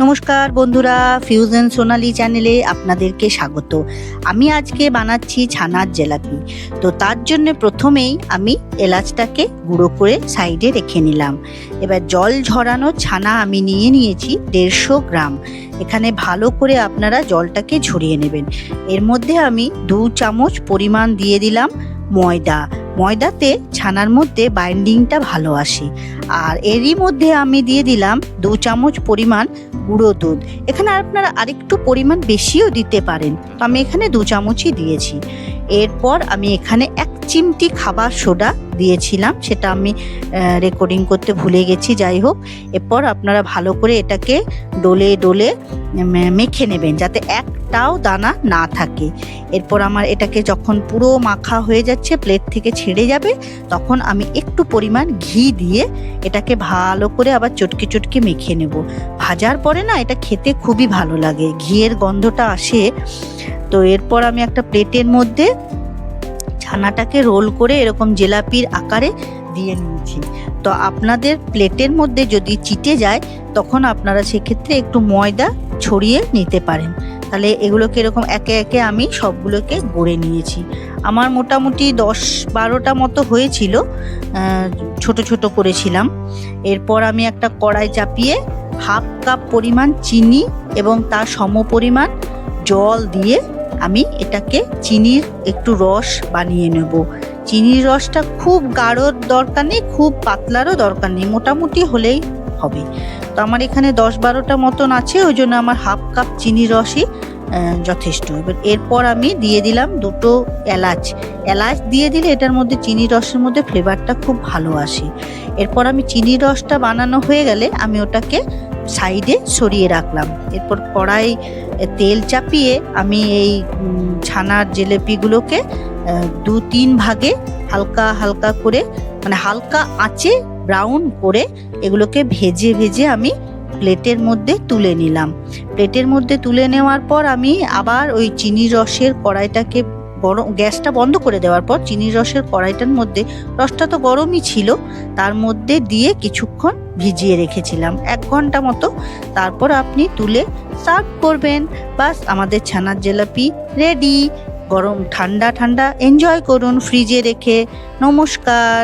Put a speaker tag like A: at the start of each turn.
A: নমস্কার বন্ধুরা, ফিউশন সোনালি চ্যানেলে আপনাদেরকে স্বাগত। আমি আজকে বানাচ্ছি ছানার জিলাপি। তো তার জন্য প্রথমেই আমি এলাচটাকে গুঁড়ো করে সাইডে রেখে নিলাম। এবার জল ঝরানো ছানা আমি নিয়েছি 150 গ্রাম। এখানে ভালো করে আপনারা জলটাকে ঝরিয়ে নেবেন। এর মধ্যে আমি 2 চামচ পরিমাণ দিয়ে দিলাম ময়দাতে ছানার মধ্যে বাইন্ডিংটা ভালো আসে। আর এরই মধ্যে আমি দিয়ে দিলাম 2 চামচ পরিমাণ গুঁড়ো দুধ। এখানে আপনারা আরেকটু পরিমাণ বেশিও দিতে পারেন, তো আমি এখানে 2 চামচই দিয়েছি। এরপর আমি এখানে 1 চিমটি খাবার সোডা দিয়েছিলাম, সেটা আমি রেকর্ডিং করতে ভুলে গেছি। যাই হোক, এরপর আপনারা ভালো করে এটাকে ডলে মেখে নেবেন যাতে একটাও দানা না থাকে। এরপর আমার এটাকে যখন পুরো মাখা হয়ে যাচ্ছে, প্লেট থেকে ছেড়ে যাবে, তখন আমি একটু পরিমাণ ঘি দিয়ে এটাকে ভালো করে আবার চটকে মেখে নেব। ভাজার পরে না এটা খেতে খুবই ভালো লাগে, ঘিয়ের গন্ধটা আসে। তো এরপর আমি একটা প্লেটের মধ্যে ছানাটাকে রোল করে এরকম জিলাপির আকারে দিয়ে নিয়েছি। তো আপনাদের প্লেটের মধ্যে যদি চিটে যায়, তখন আপনারা সেক্ষেত্রে একটু ময়দা ছড়িয়ে নিতে পারেন। তাহলে এগুলোকে এরকম একে একে আমি সবগুলোকে গড়ে নিয়েছি। আমার মোটামুটি 10-12টা মতো হয়েছিল, ছোট ছোট করেছিলাম। এরপর আমি একটা কড়াই চাপিয়ে 1/2 কাপ পরিমাণ চিনি এবং তার সম পরিমাণ জল দিয়ে আমি এটাকে চিনির একটু রস বানিয়ে নেব। চিনির রসটা খুব গাঢ়র দরকার নেই, খুব পাতলারও দরকার নেই, মোটামুটি হলেই হবে। তো আমার এখানে 10-12টা মতন আছে, ওই জন্য আমার 1/2 কাপ চিনির রসই যথেষ্ট। এরপর আমি দিয়ে দিলাম 2টো এলাচ দিয়ে দিলে এটার মধ্যে চিনির রসের মধ্যে ফ্লেভারটা খুব ভালো আসে। এরপর আমি চিনির রসটা বানানো হয়ে গেলে আমি ওটাকে সাইডে সরিয়ে রাখলাম। এরপর কড়াই তেল চাপিয়ে আমি এই ছানার জিলাপিগুলোকে 2-3 ভাগে হালকা হালকা করে, মানে হালকা আঁচে ব্রাউন করে এগুলোকে ভেজে আমি প্লেটের মধ্যে তুলে নিলাম। প্লেটের মধ্যে তুলে নেওয়ার পর আমি আবার ওই চিনির রসের কড়াইটাকে গ্যাসটা বন্ধ করে দেওয়ার পর চিনির রসের কড়াইটার মধ্যে, রসটা তো গরমই ছিল, তার মধ্যে দিয়ে কিছুক্ষণ ভিজিয়ে রেখেছিলাম 1 ঘন্টা মতো। তারপর আপনি তুলে সার্ভ করবেন। বাস, আমাদের ছানার জিলাপি রেডি। গরম ঠান্ডা এনজয় করুন ফ্রিজে রেখে। নমস্কার।